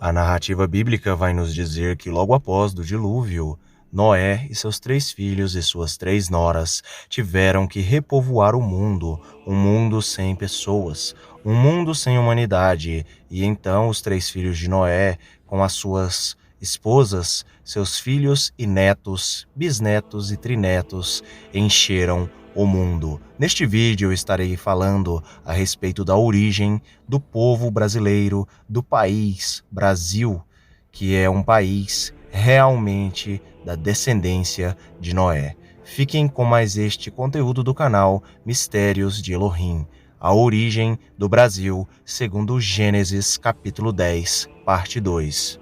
A narrativa bíblica vai nos dizer que logo após do dilúvio, Noé e seus 3 filhos e suas 3 noras tiveram que repovoar o mundo, um mundo sem pessoas, um mundo sem humanidade. E então os 3 filhos de Noé, com as suas esposas, seus filhos e netos, bisnetos e trinetos, encheram o mundo. Neste vídeo eu estarei falando a respeito da origem do povo brasileiro, do país Brasil, que é um país realmente da descendência de Noé. Fiquem com mais este conteúdo do canal Mistérios de Elohim, a origem do Brasil, segundo Gênesis capítulo 10, parte 2.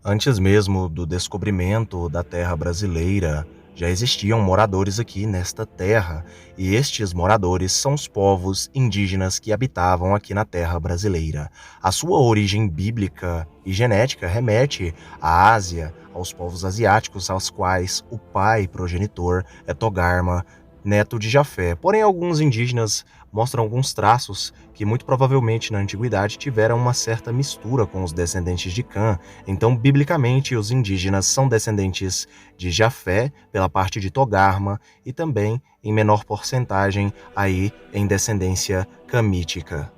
Antes mesmo do descobrimento da terra brasileira, já existiam moradores aqui nesta terra, e estes moradores são os povos indígenas que habitavam aqui na terra brasileira. A sua origem bíblica e genética remete à Ásia, aos povos asiáticos, aos quais o pai progenitor é Togarma, neto de Jafé. Porém, alguns indígenas mostram alguns traços que muito provavelmente na antiguidade tiveram uma certa mistura com os descendentes de Cã. Então, biblicamente, os indígenas são descendentes de Jafé pela parte de Togarma e também, em menor porcentagem, aí em descendência camítica.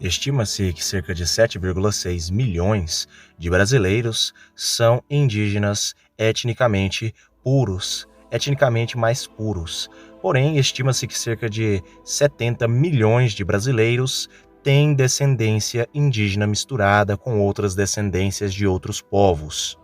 Estima-se que cerca de 7,6 milhões de brasileiros são indígenas etnicamente puros, etnicamente mais puros. Porém, estima-se que cerca de 70 milhões de brasileiros têm descendência indígena misturada com outras descendências de outros povos.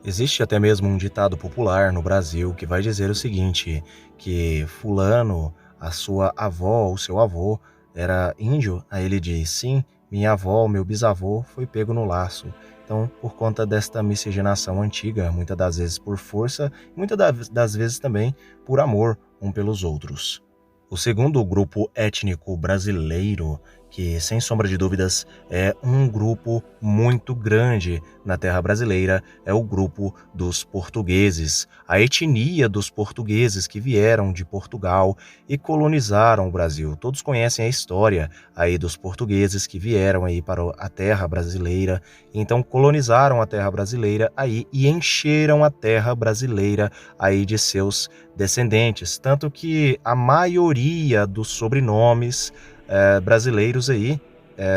Existe até mesmo um ditado popular no Brasil que vai dizer o seguinte, que fulano, a sua avó, o seu avô, era índio. Aí ele diz, sim, minha avó, meu bisavô foi pego no laço. Então, por conta desta miscigenação antiga, muitas das vezes por força, muitas das vezes também por amor um pelos outros. O segundo grupo étnico brasileiro, que sem sombra de dúvidas é um grupo muito grande na terra brasileira, é o grupo dos portugueses, a etnia dos portugueses que vieram de Portugal e colonizaram o Brasil. Todos conhecem a história aí dos portugueses que vieram aí para a terra brasileira, então colonizaram a terra brasileira aí e encheram a terra brasileira aí de seus descendentes, tanto que a maioria dos sobrenomes brasileiros aí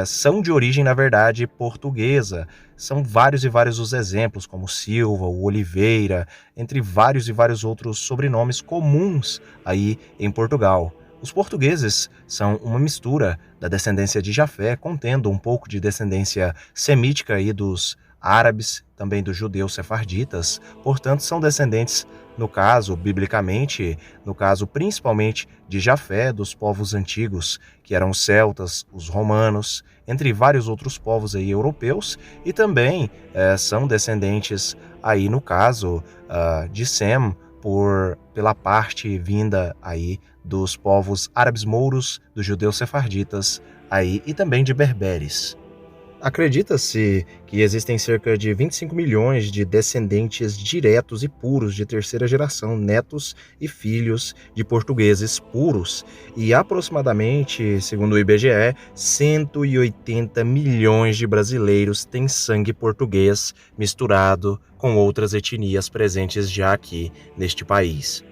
são de origem, na verdade, portuguesa. São vários e vários os exemplos, como Silva, o Oliveira, entre vários e vários outros sobrenomes comuns aí em Portugal. Os portugueses são uma mistura da descendência de Jafé, contendo um pouco de descendência semítica aí dos árabes, também dos judeus sefarditas, portanto são descendentes, no caso, biblicamente, no caso principalmente de Jafé, dos povos antigos, que eram os celtas, os romanos, entre vários outros povos aí europeus, e também são descendentes aí, no caso, de Sem, pela parte vinda aí dos povos árabes mouros, dos judeus sefarditas aí, e também de berberes. Acredita-se que existem cerca de 25 milhões de descendentes diretos e puros de terceira geração, netos e filhos de portugueses puros, e aproximadamente, segundo o IBGE, 180 milhões de brasileiros têm sangue português misturado com outras etnias presentes já aqui neste país.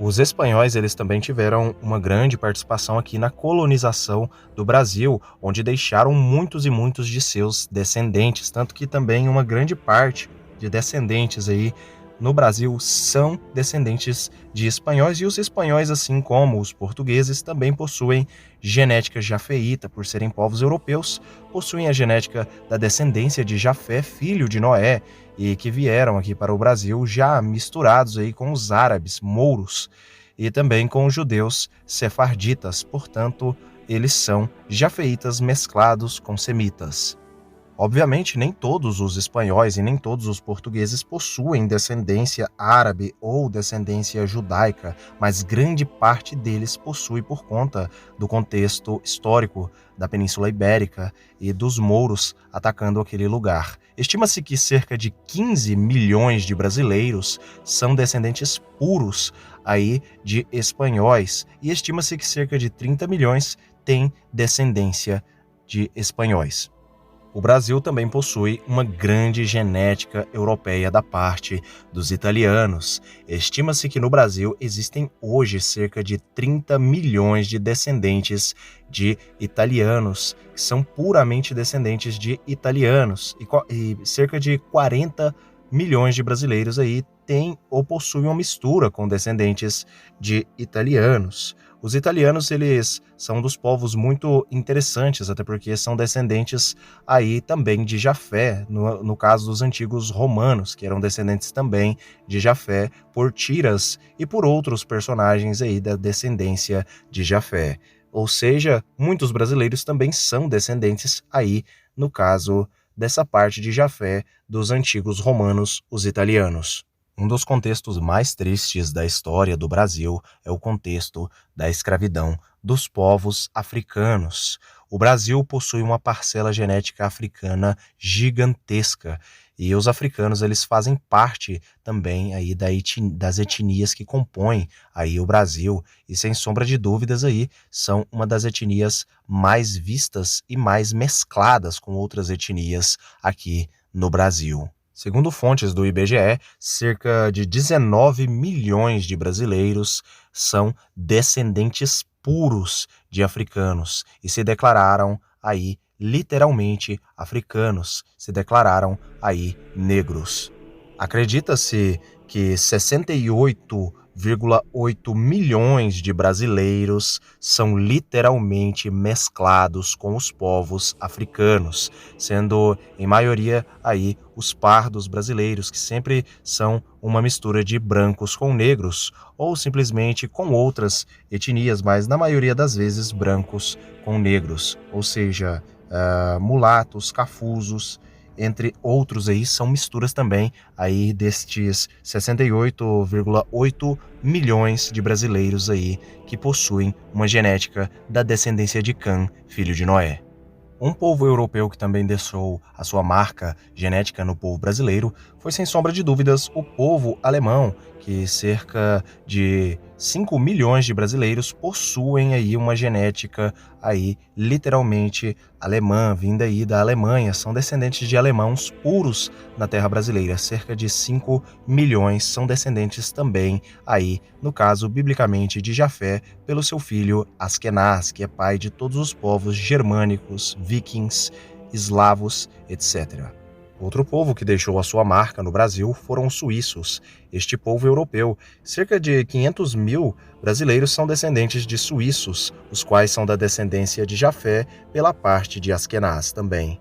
Os espanhóis, eles também tiveram uma grande participação aqui na colonização do Brasil, onde deixaram muitos e muitos de seus descendentes, tanto que também uma grande parte de descendentes aí no Brasil são descendentes de espanhóis, e os espanhóis, assim como os portugueses, também possuem genética jafeíta, por serem povos europeus, possuem a genética da descendência de Jafé, filho de Noé, e que vieram aqui para o Brasil já misturados aí com os árabes, mouros, e também com os judeus sefarditas, portanto, eles são jafeítas mesclados com semitas. Obviamente, nem todos os espanhóis e nem todos os portugueses possuem descendência árabe ou descendência judaica, mas grande parte deles possui por conta do contexto histórico da Península Ibérica e dos mouros atacando aquele lugar. Estima-se que cerca de 15 milhões de brasileiros são descendentes puros aí de espanhóis e estima-se que cerca de 30 milhões têm descendência de espanhóis. O Brasil também possui uma grande genética europeia da parte dos italianos. Estima-se que no Brasil existem hoje cerca de 30 milhões de descendentes de italianos, que são puramente descendentes de italianos, e cerca de 40 milhões de brasileiros aí têm ou possuem uma mistura com descendentes de italianos. Os italianos, eles são dos povos muito interessantes, até porque são descendentes aí também de Jafé, no caso dos antigos romanos, que eram descendentes também de Jafé, por Tiras e por outros personagens aí da descendência de Jafé. Ou seja, muitos brasileiros também são descendentes aí, no caso dessa parte de Jafé, dos antigos romanos, os italianos. Um dos contextos mais tristes da história do Brasil é o contexto da escravidão dos povos africanos. O Brasil possui uma parcela genética africana gigantesca e os africanos, eles fazem parte também aí das etnias que compõem aí o Brasil e, sem sombra de dúvidas, aí são uma das etnias mais vistas e mais mescladas com outras etnias aqui no Brasil. Segundo fontes do IBGE, cerca de 19 milhões de brasileiros são descendentes puros de africanos e se declararam aí literalmente africanos, se declararam aí negros. Acredita-se que 68,8 milhões de brasileiros são literalmente mesclados com os povos africanos, sendo em maioria aí os pardos brasileiros, que sempre são uma mistura de brancos com negros ou simplesmente com outras etnias, mas na maioria das vezes brancos com negros, ou seja, mulatos, cafusos, entre outros aí, são misturas também aí destes 68,8 milhões de brasileiros aí que possuem uma genética da descendência de Cã, filho de Noé. Um povo europeu que também deixou a sua marca genética no povo brasileiro foi, sem sombra de dúvidas, o povo alemão, que cerca de 5 milhões de brasileiros possuem aí uma genética aí literalmente alemã, vinda aí da Alemanha, são descendentes de alemãos puros na terra brasileira. Cerca de 5 milhões são descendentes também aí, no caso, biblicamente, de Jafé, pelo seu filho Askenaz, que é pai de todos os povos germânicos, vikings, eslavos, etc. Outro povo que deixou a sua marca no Brasil foram os suíços. Este povo europeu, cerca de 500 mil brasileiros são descendentes de suíços, os quais são da descendência de Jafé pela parte de Askenaz também.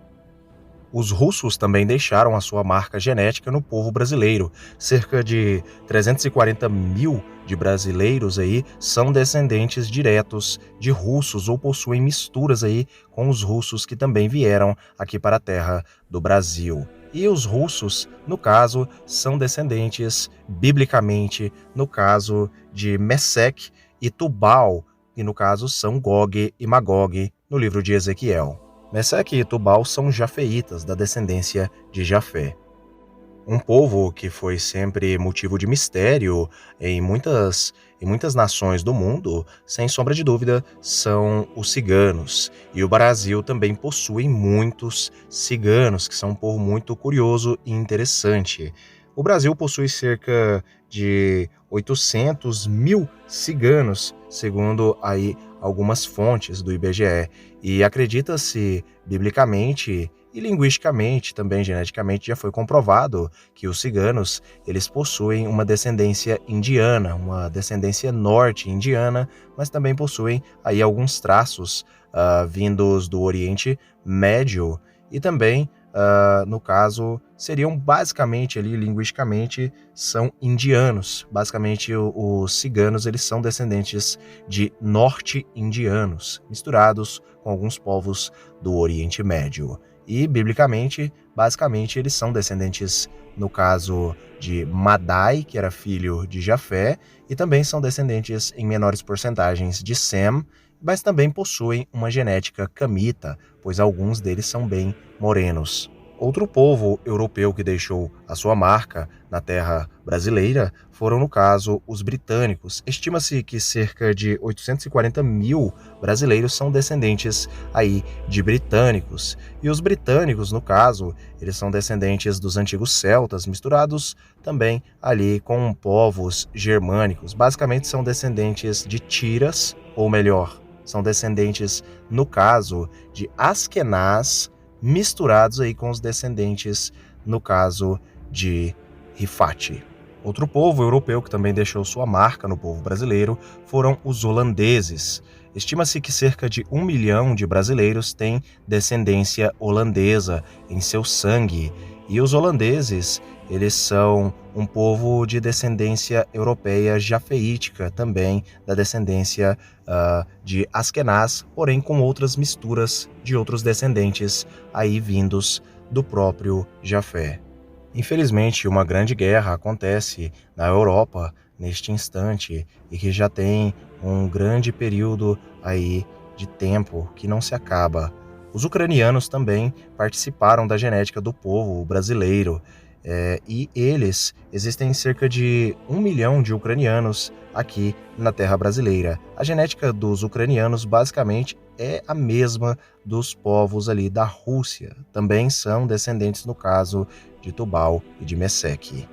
Os russos também deixaram a sua marca genética no povo brasileiro. Cerca de 340 mil de brasileiros aí são descendentes diretos de russos ou possuem misturas aí com os russos que também vieram aqui para a terra do Brasil. E os russos, no caso, são descendentes, biblicamente, no caso de Meseque e Tubal, e no caso são Gog e Magog, no livro de Ezequiel. Meseque e Tubal são jafeitas, da descendência de Jafé. Um povo que foi sempre motivo de mistério em muitas nações do mundo, sem sombra de dúvida, são os ciganos. E o Brasil também possui muitos ciganos, que são um povo muito curioso e interessante. O Brasil possui cerca de 800 mil ciganos, segundo aí algumas fontes do IBGE. E acredita-se biblicamente e linguisticamente, também geneticamente, já foi comprovado que os ciganos, eles possuem uma descendência indiana, uma descendência norte-indiana, mas também possuem aí alguns traços vindos do Oriente Médio e também, no caso, seriam basicamente ali, linguisticamente, são indianos. Basicamente, os ciganos, eles são descendentes de norte-indianos, misturados com alguns povos do Oriente Médio. E, biblicamente, basicamente, eles são descendentes, no caso de Madai, que era filho de Jafé, e também são descendentes em menores porcentagens de Sem, mas também possuem uma genética camita, pois alguns deles são bem morenos. Outro povo europeu que deixou a sua marca na terra brasileira foram, no caso, os britânicos. Estima-se que cerca de 840 mil brasileiros são descendentes aí de britânicos. E os britânicos, no caso, eles são descendentes dos antigos celtas, misturados também ali com povos germânicos. Basicamente são descendentes de tiras, ou melhor, são descendentes, no caso, de Askenaz, misturados aí com os descendentes, no caso de Rifate. Outro povo europeu que também deixou sua marca no povo brasileiro foram os holandeses. Estima-se que cerca de 1 milhão de brasileiros têm descendência holandesa em seu sangue. E os holandeses, eles são um povo de descendência europeia jafeítica, também da descendência de Askenaz, porém com outras misturas de outros descendentes aí vindos do próprio Jafé. Infelizmente, uma grande guerra acontece na Europa neste instante e que já tem um grande período aí de tempo que não se acaba. Os ucranianos também participaram da genética do povo brasileiro, e existem cerca de 1 milhão de ucranianos aqui na terra brasileira. A genética dos ucranianos basicamente é a mesma dos povos ali da Rússia. Também são descendentes, no caso, de Tubal e de Mesec.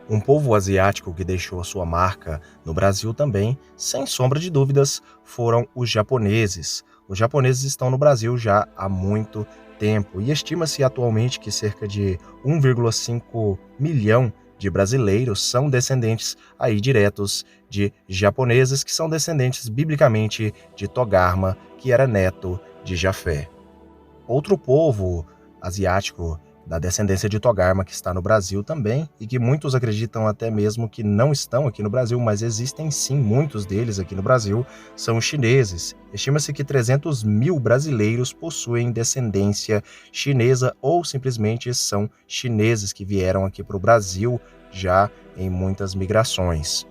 Um povo asiático que deixou a sua marca no Brasil também, sem sombra de dúvidas, foram os japoneses. Os japoneses estão no Brasil já há muito tempo e estima-se atualmente que cerca de 1,5 milhão de brasileiros são descendentes aí diretos de japoneses, que são descendentes biblicamente de Togarma, que era neto de Jafé. Outro povo asiático da descendência de Togarma que está no Brasil também, e que muitos acreditam até mesmo que não estão aqui no Brasil, mas existem sim muitos deles aqui no Brasil, são os chineses. Estima-se que 300 mil brasileiros possuem descendência chinesa ou simplesmente são chineses que vieram aqui para o Brasil já em muitas migrações.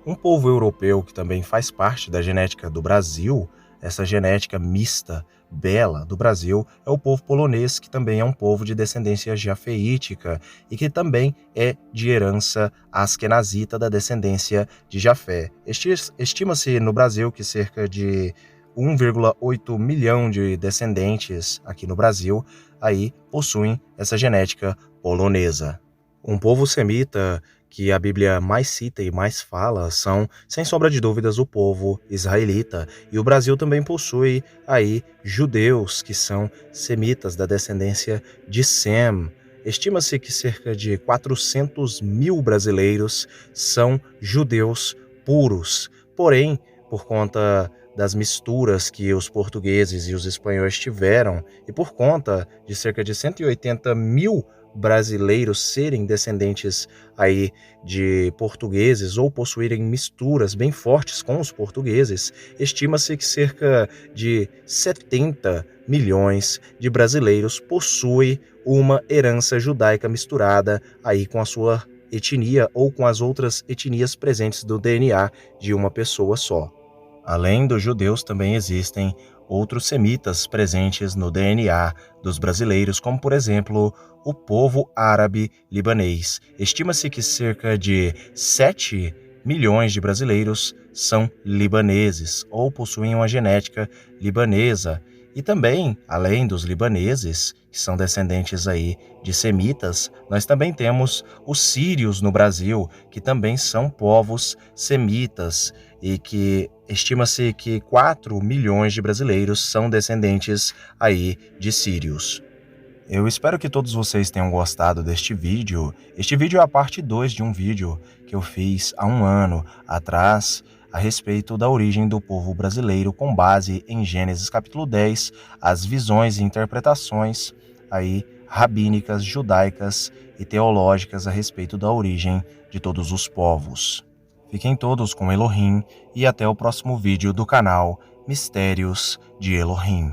Um povo europeu que também faz parte da genética do Brasil, essa genética mista, bela do Brasil, é o povo polonês, que também é um povo de descendência jafeítica e que também é de herança askenazita da descendência de Jafé. Estima-se no Brasil que cerca de 1,8 milhão de descendentes aqui no Brasil aí possuem essa genética polonesa. Um povo semita que a Bíblia mais cita e mais fala são, sem sombra de dúvidas, o povo israelita. E o Brasil também possui aí judeus que são semitas da descendência de Sem. Estima-se que cerca de 400 mil brasileiros são judeus puros. Porém, por conta das misturas que os portugueses e os espanhóis tiveram, e por conta de cerca de 180 mil brasileiros serem descendentes aí de portugueses ou possuírem misturas bem fortes com os portugueses, estima-se que cerca de 70 milhões de brasileiros possuem uma herança judaica misturada aí com a sua etnia ou com as outras etnias presentes do DNA de uma pessoa só. Além dos judeus, também existem outros semitas presentes no DNA dos brasileiros, como, por exemplo, o povo árabe libanês. Estima-se que cerca de 7 milhões de brasileiros são libaneses ou possuem uma genética libanesa. E também, além dos libaneses, que são descendentes aí de semitas, nós também temos os sírios no Brasil, que também são povos semitas e que estima-se que 4 milhões de brasileiros são descendentes aí de sírios. Eu espero que todos vocês tenham gostado deste vídeo. Este vídeo é a parte 2 de um vídeo que eu fiz há um ano atrás a respeito da origem do povo brasileiro com base em Gênesis capítulo 10, as visões e interpretações aí rabínicas, judaicas e teológicas a respeito da origem de todos os povos. Fiquem todos com Elohim e até o próximo vídeo do canal Mistérios de Elohim.